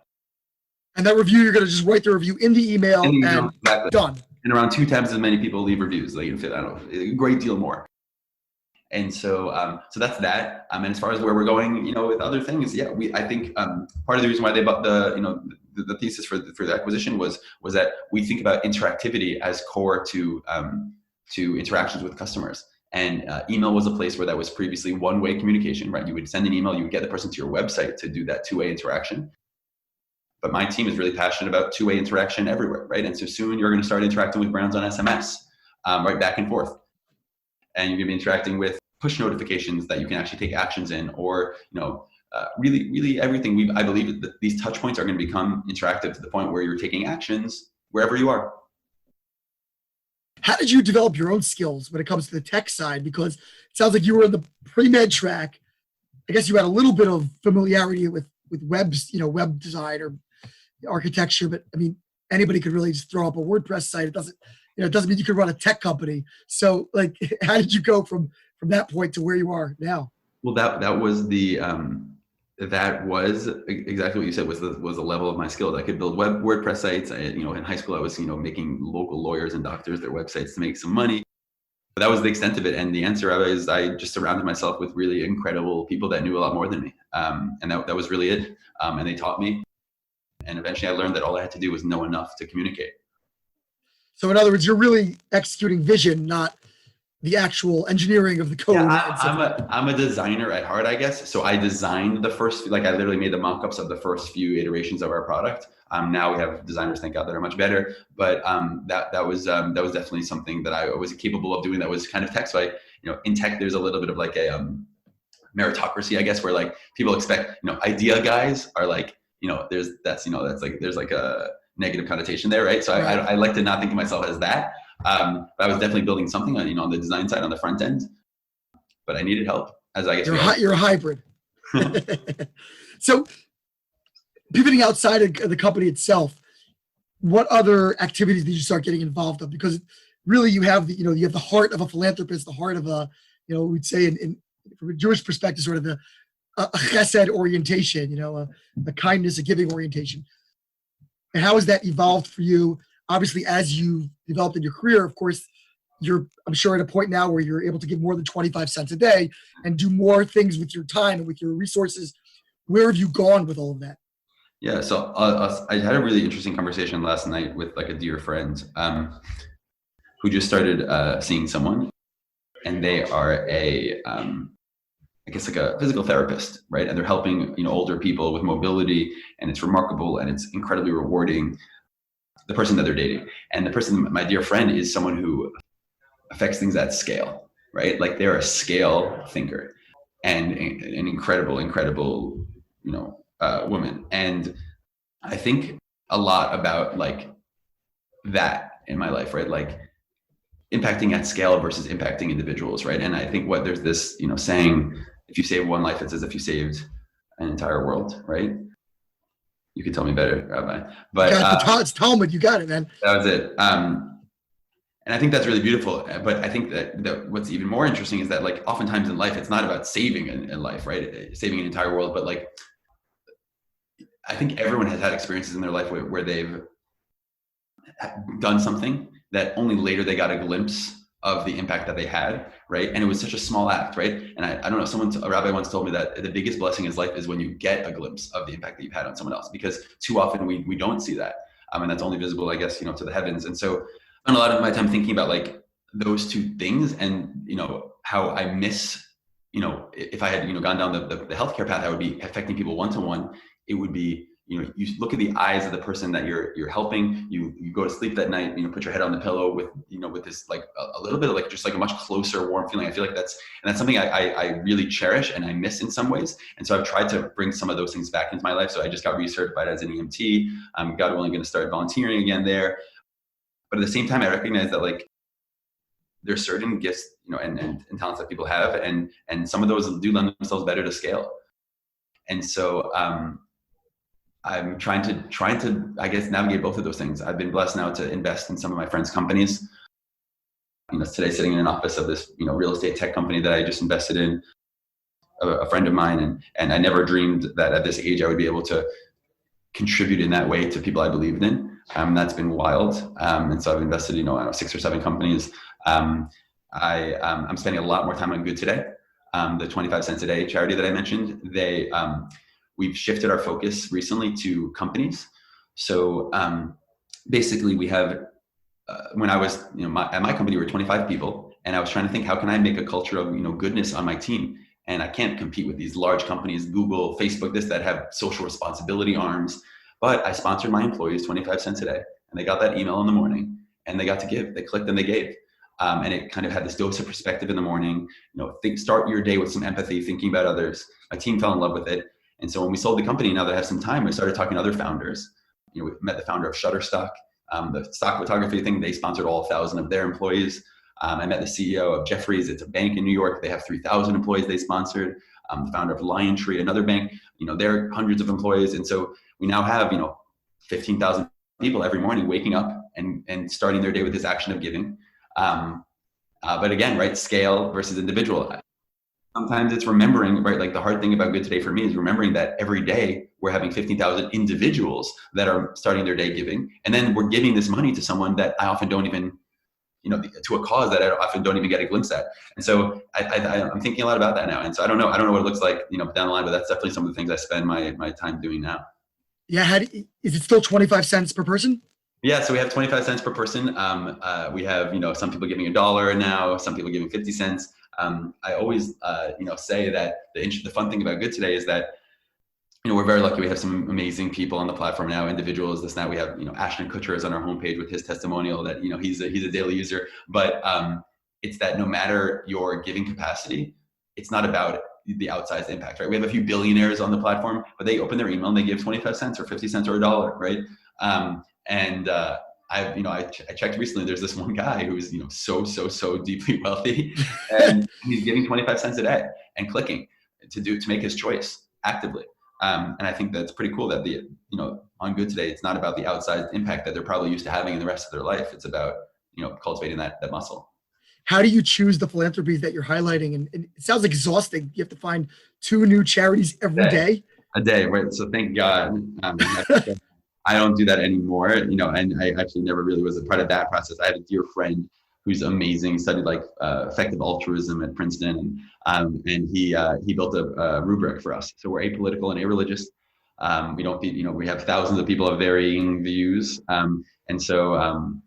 And that review, you're going to just write the review in the email and exactly. Done. And around 2 times as many people leave reviews. Like, I don't know, a great deal more. And so, so that's that. And as far as where we're going, with other things, yeah, I think part of the reason why they bought the thesis for the acquisition was that we think about interactivity as core to interactions with customers. And email was a place where that was previously one-way communication, right? You would send an email, you would get the person to your website to do that two-way interaction. But my team is really passionate about two-way interaction everywhere, right? And so soon you're going to start interacting with brands on SMS, right, back and forth. And you're going to be interacting with push notifications that you can actually take actions in, or really everything. I believe that these touch points are going to become interactive to the point where you're taking actions wherever you are. How did you develop your own skills when it comes to the tech side? Because it sounds like you were in the pre-med track. I guess you had a little bit of familiarity with webs, web design or architecture, but I mean, anybody could really just throw up a WordPress site. It doesn't mean you could run a tech company. So like, how did you go from that point to where you are now? Well, that was exactly what you said was the level of my skills. I could build WordPress sites. In high school, I was, making local lawyers and doctors their websites to make some money. But that was the extent of it. And the answer is I just surrounded myself with really incredible people that knew a lot more than me. And that was really it. And they taught me. And eventually I learned that all I had to do was know enough to communicate. So in other words, you're really executing vision, not the actual engineering of the code. Yeah, I'm a designer at heart, I guess. So I designed I literally made the mock-ups of the first few iterations of our product. Now we have designers, thank God, that are much better. But that was definitely something that I was capable of doing. That was kind of tech. So in tech, there's a little bit of like a meritocracy, I guess, where like people expect, idea guys are like, there's like a negative connotation there, right? So right. I like to not think of myself as that. But I was definitely building something on the design side, on the front end, but I needed help, as I guess. You're a hybrid. So pivoting outside of the company itself, what other activities did you start getting involved in? Because really you have the heart of a philanthropist, the heart of we'd say from a Jewish perspective, sort of a chesed orientation, a kindness, a giving orientation. And how has that evolved for you? Obviously, as you developed in your career, of course, I'm sure at a point now where you're able to give more than 25 cents a day and do more things with your time and with your resources. Where have you gone with all of that? Yeah, so I had a really interesting conversation last night with like a dear friend who just started seeing someone, and they are I guess like a physical therapist, right? And they're helping older people with mobility, and it's remarkable and it's incredibly rewarding. The person that they're dating, and the person, my dear friend, is someone who affects things at scale, right? Like they're a scale thinker and an incredible woman. And I think a lot about like that in my life, right? Like impacting at scale versus impacting individuals, right? And I think there's this saying, if you save one life, it's as if you saved an entire world, right? You can tell me better, Rabbi. But it's Talmud. You got it, man. That was it. And I think that's really beautiful. But I think that what's even more interesting is that like oftentimes in life, it's not about saving a life, right? Saving an entire world. But like, I think everyone has had experiences in their life where they've done something that only later they got a glimpse of the impact that they had, right? And it was such a small act, right? And I don't know, a rabbi once told me that the biggest blessing in life is when you get a glimpse of the impact that you've had on someone else, because too often we don't see that. And that's only visible, I guess, to the heavens. And so spend a lot of my time thinking about like those two things, and how I miss, if I had gone down the healthcare path, I would be affecting people one to one. It would be, you look at the eyes of the person that you're helping. You go to sleep that night, put your head on the pillow with with this like a little bit of like just like a much closer, warm feeling. I feel like that's something I really cherish and I miss in some ways. And so I've tried to bring some of those things back into my life. So I just got recertified as an EMT. I'm God willing going to start volunteering again there. But at the same time, I recognize that like there's certain gifts, and talents that people have, and some of those do lend themselves better to scale. And so I'm trying to, I guess, navigate both of those things. I've been blessed now to invest in some of my friends' companies. Today sitting in an office of this, real estate tech company that I just invested in, a friend of mine, and I never dreamed that at this age I would be able to contribute in that way to people I believed in. That's been wild. And so I've invested, I don't know, 6 or 7 companies. I'm spending a lot more time on Good Today, the 25 cents a day charity that I mentioned. We've shifted our focus recently to companies. So basically we have, when I was, at my company, we were 25 people, and I was trying to think, how can I make a culture of, goodness on my team? And I can't compete with these large companies, Google, Facebook, that have social responsibility arms. But I sponsored my employees 25 cents a day, and they got that email in the morning, and they got to give. They clicked and they gave. And it kind of had this dose of perspective in the morning. Start your day with some empathy, thinking about others. My team fell in love with it. And so when we sold the company, now that I have some time, I started talking to other founders. We met the founder of Shutterstock, the stock photography thing. They sponsored all 1,000 of their employees. I met the CEO of Jefferies. It's a bank in New York. They have 3,000 employees they sponsored. The founder of Liontree, another bank, they're hundreds of employees. And so we now have, 15,000 people every morning waking up and starting their day with this action of giving. But again, right, scale versus individual. Sometimes it's remembering, right, like the hard thing about Good Today for me is remembering that every day we're having 15,000 individuals that are starting their day giving. And then we're giving this money to someone that I often don't even, to a cause that I often don't even get a glimpse at. And so I'm thinking a lot about that now. And so I don't know what it looks like, down the line, but that's definitely some of the things I spend my time doing now. Yeah. Is it still 25 cents per person? Yeah, so we have 25 cents per person. We have, some people giving $1 now, some people giving 50 cents. I always, say that the fun thing about Good Today is that, we're very lucky. We have some amazing people on the platform now, individuals, this, that. We have, Ashton Kutcher is on our homepage with his testimonial that, he's a daily user. But it's that no matter your giving capacity, it's not about the outsized impact, right? We have a few billionaires on the platform, but they open their email and they give 25 cents or 50 cents or $1, right? I checked recently, there's this one guy who's, so deeply wealthy, and he's giving 25 cents a day and clicking to make his choice actively. And I think that's pretty cool that on Good Today, it's not about the outsized impact that they're probably used to having in the rest of their life. It's about, cultivating that muscle. How do you choose the philanthropies that you're highlighting? And it sounds exhausting. You have to find 2 new charities every day. A day, right? So thank God. I don't do that anymore, and I actually never really was a part of that process. I had a dear friend who's amazing, studied like effective altruism at Princeton, and he built a rubric for us. So we're apolitical and irreligious. We don't, we have thousands of people of varying views, and so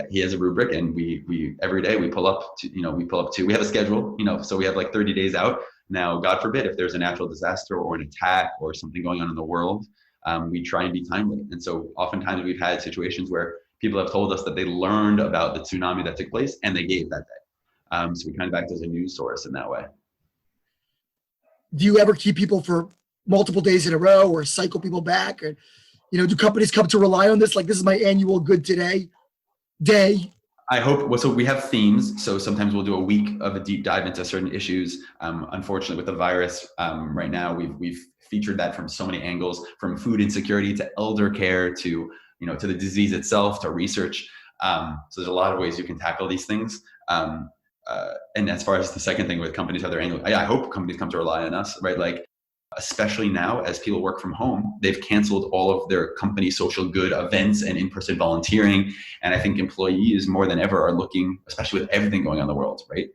he has a rubric, and we every day we pull up to, we have a schedule, so we have like 30 days out. Now, God forbid, if there's a natural disaster or an attack or something going on in the world, we try and be timely. And so oftentimes we've had situations where people have told us that they learned about the tsunami that took place and they gave that day. So we kind of act as a news source in that way. Do you ever keep people for multiple days in a row or cycle people back? Or, do companies come to rely on this? Like, this is my annual Good Today day. I hope. Well, so we have themes. So sometimes we'll do a week of a deep dive into certain issues. Unfortunately, with the virus right now, we've featured that from so many angles, from food insecurity to elder care to to the disease itself to research. So there's a lot of ways you can tackle these things. And as far as the second thing with companies, how they're annual, I hope companies come to rely on us, right? Like, especially now as people work from home, they've canceled all of their company social good events and in-person volunteering. And I think employees more than ever are looking, especially with everything going on in the world, right?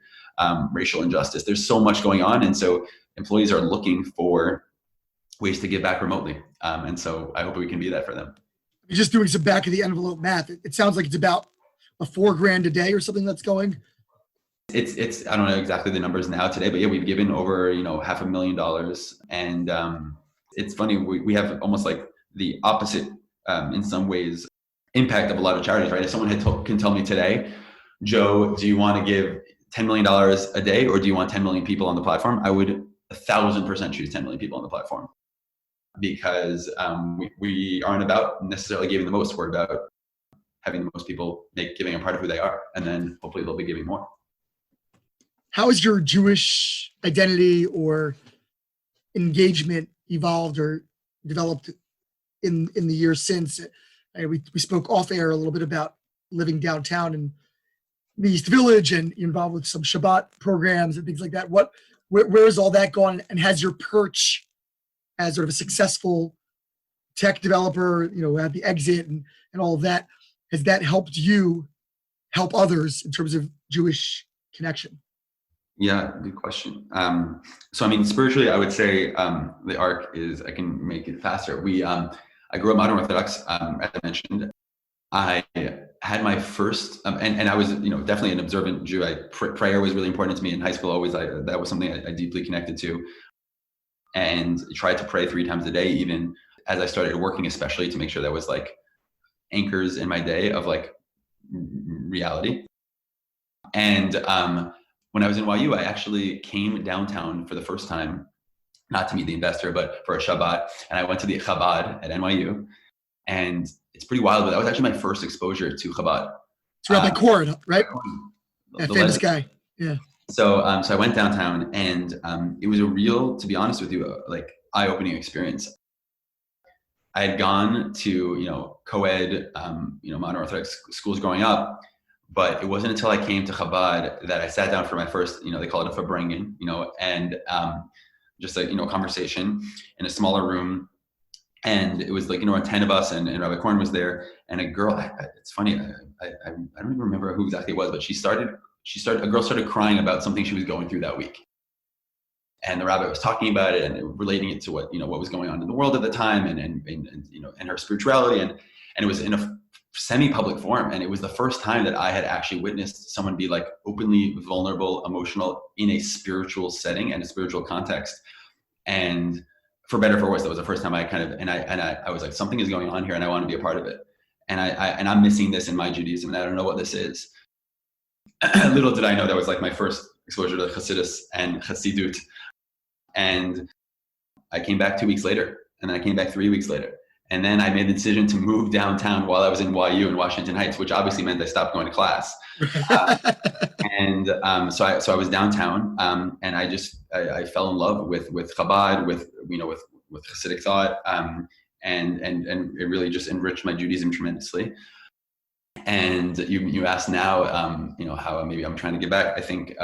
Racial injustice, there's so much going on. And so employees are looking for ways to give back remotely. And so I hope we can be that for them. You're just doing some back of the envelope math. It sounds like it's about $4,000 a day or something that's going? It's I don't know exactly the numbers now today, but yeah, we've given over $500,000, and it's funny, we have almost like the opposite in some ways impact of a lot of charities, right? If someone can tell me today, Joe, do you want to give $10 million a day, or do you want 10 million people on the platform? I would 1,000% choose 10 million people on the platform, because we aren't about necessarily giving the most. We're about having the most people giving a part of who they are, and then hopefully they'll be giving more. How has your Jewish identity or engagement evolved or developed in the years since? We spoke off air a little bit about living downtown in the East Village, and you're involved with some Shabbat programs and things like that. Where has all that gone? And has your perch as sort of a successful tech developer, at the exit and all of that, has that helped you help others in terms of Jewish connection? Yeah, good question. So I mean, spiritually, I would say the arc is, I can make it faster. I grew up modern Orthodox, as I mentioned. I had my first, and I was, definitely an observant Jew. Prayer was really important to me in high school. Always, that was something I deeply connected to, and tried to pray 3 times a day, even as I started working, especially to make sure that was like anchors in my day of like reality. And when I was in YU, I actually came downtown for the first time, not to meet the investor, but for a Shabbat. And I went to the Chabad at NYU. And it's pretty wild, but that was actually my first exposure to Chabad. It's Rabbi Koren, right? That famous guy. Yeah. So I went downtown, and it was a real, to be honest with you, like eye-opening experience. I had gone to, co-ed, modern Orthodox schools growing up, but it wasn't until I came to Chabad that I sat down for my first, they call it a Fabringen, and just a, conversation in a smaller room. And it was like, 10 of us, and Rabbi Korn was there, and a girl, it's funny, I don't even remember who exactly it was, but a girl started crying about something she was going through that week. And the rabbi was talking about it and relating it to what was going on in the world at the time, and her spirituality. And it was in a semi-public forum. And it was the first time that I had actually witnessed someone be like openly vulnerable, emotional in a spiritual setting and a spiritual context. And for better or for worse, that was the first time I was like, something is going on here and I want to be a part of it. And I'm missing this in my Judaism, and I don't know what this is. Little did I know that was like my first exposure to Chassidus and Chassidut. And I came back 2 weeks later, and then I came back 3 weeks later. And then I made the decision to move downtown while I was in YU in Washington Heights, which obviously meant I stopped going to class. So I was downtown, and I fell in love with Chabad, with Hasidic thought, and it really just enriched my Judaism tremendously. And you asked now, how maybe I'm trying to get back. I think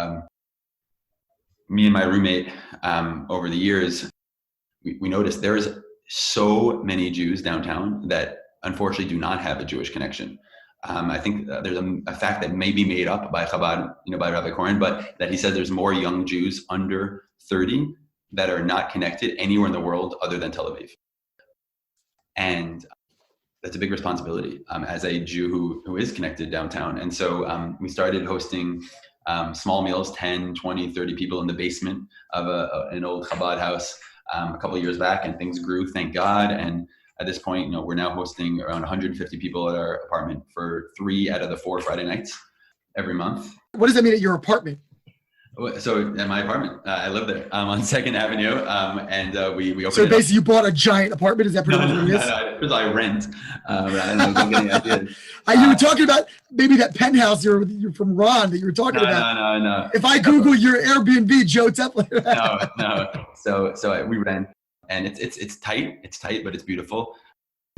me and my roommate, over the years, we noticed there is so many Jews downtown that unfortunately do not have a Jewish connection. I think there's a fact that may be made up by Chabad, by Rabbi Koren, but that he said there's more young Jews under 30 that are not connected anywhere in the world other than Tel Aviv. And that's a big responsibility as a Jew who is connected downtown. And so we started hosting small meals, 10, 20, 30 people in the basement of an old Chabad house a couple of years back, and things grew, thank God. And at this point, we're now hosting around 150 people at our apartment for 3 out of the 4 Friday nights every month. What does that mean at your apartment? So at my apartment, I live there on 2nd Avenue, and we opened. So basically, you bought a giant apartment. Is that pretty much what it is? No, I rent. I don't get any ideas. You were talking about maybe that penthouse you're from Ron that you were talking about. No. If I Google your Airbnb, Joe Teplow. No. So we rent, and it's tight. It's tight, but it's beautiful.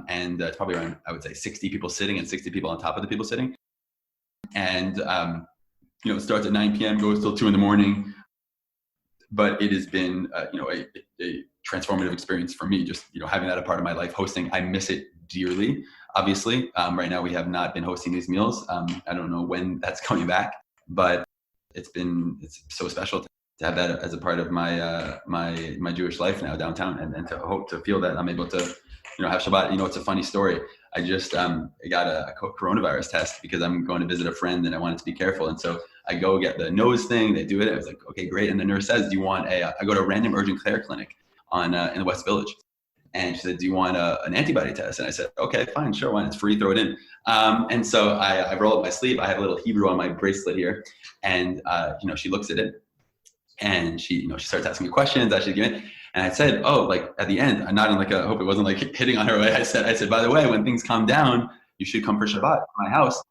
And it's probably around, I would say, 60 people sitting and 60 people on top of the people sitting. And it starts at 9 p.m., goes till 2 a.m. But it has been, a transformative experience for me, just, having that a part of my life, hosting. I miss it dearly, obviously. Right now we have not been hosting these meals. I don't know when that's coming back, but it's so special to have that as a part of my my Jewish life now downtown, and to hope to feel that I'm able to, have Shabbat. It's a funny story. I just got a coronavirus test because I'm going to visit a friend and I wanted to be careful. And so I go get the nose thing. They do it. I was like, okay, great. And the nurse says, do you want I go to a random urgent care clinic in the West Village. And she said, do you want an antibody test? And I said, okay, fine, sure, why not? It's free, throw it in. And so I roll up my sleeve. I have a little Hebrew on my bracelet here. And, she looks at it and she starts asking me questions. I should give it. And I said, oh, like at the end, I'm not in like I hope it wasn't like hitting on her. I said, by the way, when things calm down, you should come for Shabbat to my house.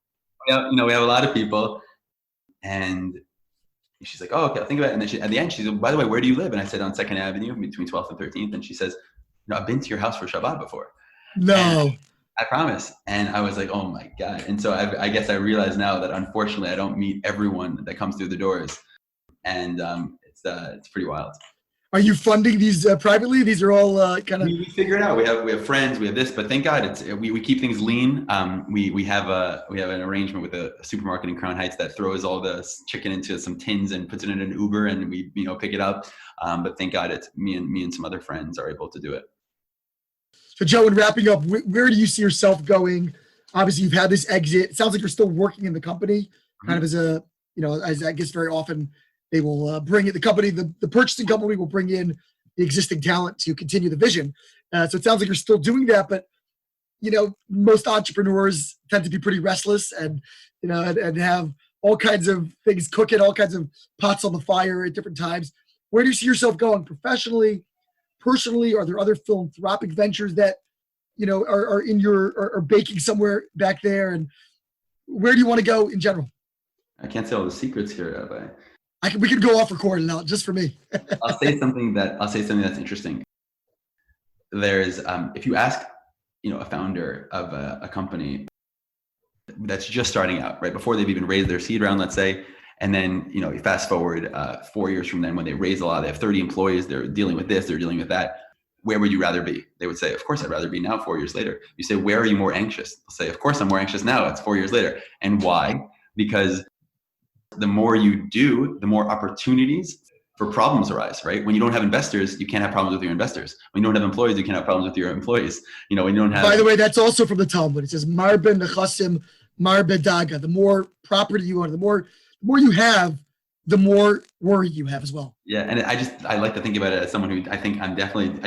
We have a lot of people. And she's like, oh, okay, I'll think about it. And then at the end, she's like, by the way, where do you live? And I said, on 2nd Avenue between 12th and 13th. And she says, I've been to your house for Shabbat before. No. And I promise. And I was like, oh my God. And so I guess I realize now that unfortunately I don't meet everyone that comes through the doors. And it's pretty wild. Are you funding these privately? These are all kind of. We figure it out. We have friends. We have this, but thank God we keep things lean. We have an arrangement with a supermarket in Crown Heights that throws all the chicken into some tins and puts it in an Uber, and we pick it up. But thank God it's me and some other friends are able to do it. So Joe, in wrapping up, where do you see yourself going? Obviously, you've had this exit. It sounds like you're still working in the company, kind of as a as I guess very often. They will bring in the company, the purchasing company will bring in the existing talent to continue the vision. So it sounds like you're still doing that, but most entrepreneurs tend to be pretty restless and have all kinds of things cooking, all kinds of pots on the fire at different times. Where do you see yourself going professionally, personally? Are there other philanthropic ventures that are in are baking somewhere back there? And where do you want to go in general? I can't say all the secrets here, but we could go off recording now, just for me. I'll say something that's interesting. There's if you ask a founder of a company that's just starting out, right before they've even raised their seed round, let's say, and then you fast forward 4 years from then when they raise a lot, they have 30 employees, they're dealing with this, they're dealing with that. Where would you rather be? They would say, of course I'd rather be now 4 years later. You say, where are you more anxious? They'll say, of course I'm more anxious now. It's 4 years later. And why? Because the more you do, the more opportunities for problems arise, right? When you don't have investors, you can't have problems with your investors. When you don't have employees, you can't have problems with your employees. When you don't have. By the way, that's also from the Talmud. It says, "Marbe nechasim, marbe daga." The more property you own, the more you have, the more worry you have as well. Yeah, and I like to think about it as someone who I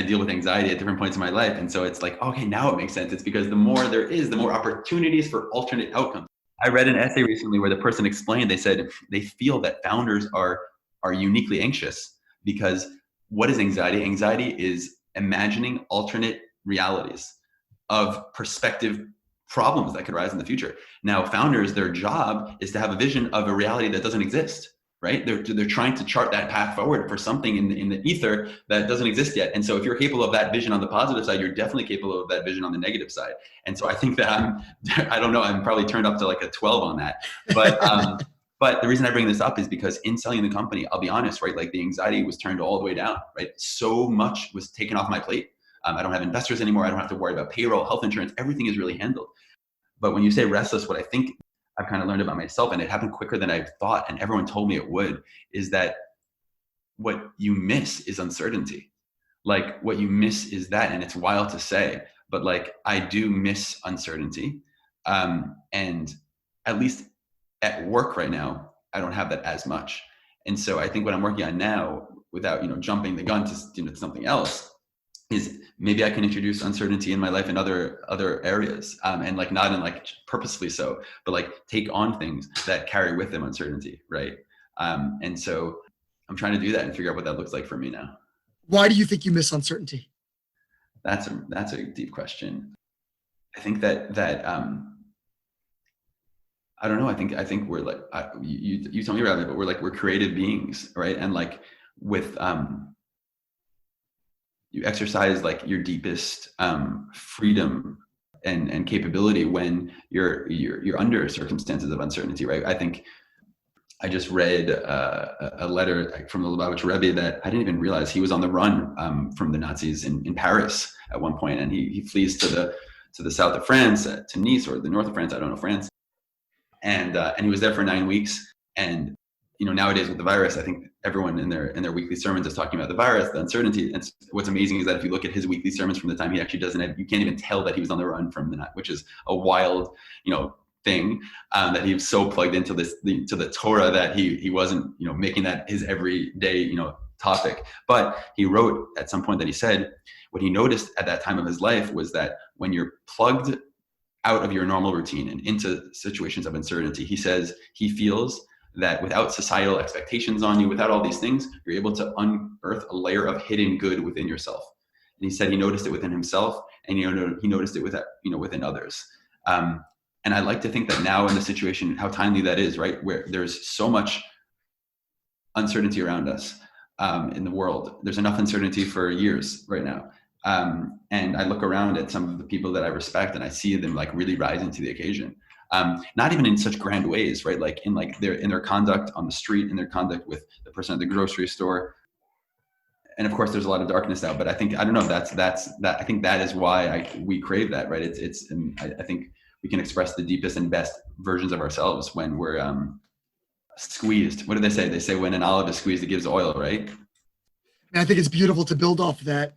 deal with anxiety at different points in my life, and so it's like, okay, now it makes sense. It's because the more there is, the more opportunities for alternate outcomes. I read an essay recently where the person explained, they said they feel that founders are uniquely anxious because what is anxiety? Anxiety is imagining alternate realities of prospective problems that could arise in the future. Now, founders, their job is to have a vision of a reality that doesn't exist, right? They're trying to chart that path forward for something in the ether that doesn't exist yet. And so if you're capable of that vision on the positive side, you're definitely capable of that vision on the negative side. And so I think that I don't know, I'm probably turned up to like a 12 on that. But but the reason I bring this up is because in selling the company, I'll be honest, right? Like the anxiety was turned all the way down, right? So much was taken off my plate. I don't have investors anymore. I don't have to worry about payroll, health insurance. Everything is really handled. But when you say restless, what I think I've kind of learned about myself, and it happened quicker than I thought, and everyone told me it would, is that what you miss is uncertainty. Like what you miss is that, and it's wild to say, but like I do miss uncertainty. And at least at work right now, I don't have that as much. And so I think what I'm working on now, without jumping the gun to something else, is maybe I can introduce uncertainty in my life in other areas, and like not in like purposefully so, but like take on things that carry with them uncertainty, right? And so I'm trying to do that and figure out what that looks like for me now. Why do you think you miss uncertainty? That's a deep question. I think that I don't know. I think we're like you tell me about it, but we're creative beings, right? And like with you exercise like your deepest freedom and capability when you're under circumstances of uncertainty, right? I think I just read a letter from the Lubavitch Rebbe that I didn't even realize he was on the run from the Nazis in Paris at one point, and he flees to the south of France, to Nice, or the north of France, I don't know, France, and he was there for 9 weeks, and nowadays with the virus, I think everyone in their weekly sermons is talking about the virus, the uncertainty. And what's amazing is that if you look at his weekly sermons from the time he actually doesn't have, you can't even tell that he was on the run from the night, which is a wild, thing, that he was so plugged into the Torah that he wasn't, making that his everyday, topic. But he wrote at some point that he said what he noticed at that time of his life was that when you're plugged out of your normal routine and into situations of uncertainty, he says he feels that without societal expectations on you, without all these things, you're able to unearth a layer of hidden good within yourself. And he said he noticed it within himself, and he noticed it within others. And I like to think that now in the situation, how timely that is, right? Where there's so much uncertainty around us in the world. There's enough uncertainty for years right now. And I look around at some of the people that I respect, and I see them like really rising to the occasion. Not even in such grand ways, right? Like in their conduct on the street, in their conduct with the person at the grocery store. And of course, there's a lot of darkness out. But I think, I don't know, that's that. I think that is why we crave that, right? I think we can express the deepest and best versions of ourselves when we're squeezed. What do they say? They say when an olive is squeezed, it gives oil, right? And I think it's beautiful to build off of that.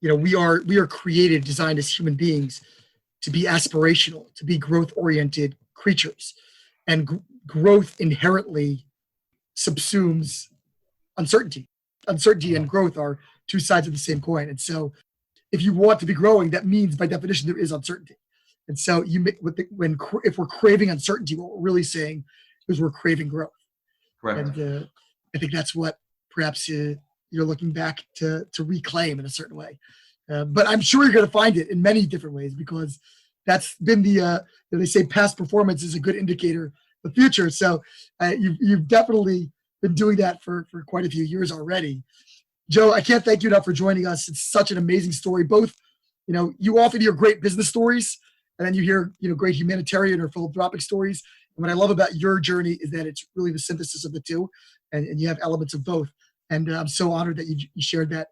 We are created, designed as human beings to be aspirational, to be growth-oriented creatures. And growth inherently subsumes uncertainty. Uncertainty and growth are two sides of the same coin. And so if you want to be growing, that means by definition there is uncertainty. And so if we're craving uncertainty, what we're really saying is we're craving growth. Correct. And I think that's what perhaps you're looking back to reclaim in a certain way. But I'm sure you're going to find it in many different ways, because that's been they say past performance is a good indicator of the future. So you've definitely been doing that for quite a few years already. Joe, I can't thank you enough for joining us. It's such an amazing story. Both, you often hear great business stories, and then you hear, great humanitarian or philanthropic stories. And what I love about your journey is that it's really the synthesis of the two, and you have elements of both. And I'm so honored that you shared that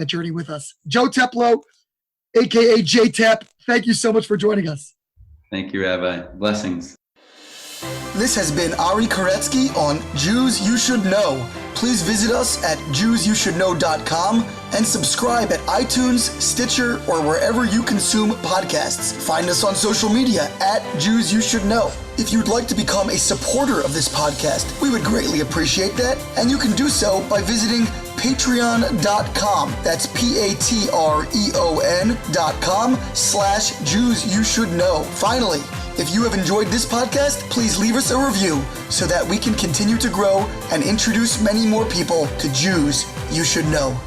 journey with us. Joe Teplow, AKA J Tep, thank you so much for joining us. Thank you, Rabbi. Blessings. This has been Ari Koretsky on Jews You Should Know. Please visit us at JewsYouShouldKnow.com and subscribe at iTunes, Stitcher, or wherever you consume podcasts. Find us on social media at Jews You Should Know. If you'd like to become a supporter of this podcast, we would greatly appreciate that, and you can do so by visiting patreon.com. That's patreon.com/Jews You Should Know. Finally, if you have enjoyed this podcast, please leave us a review so that we can continue to grow and introduce many more people to Jews You Should Know.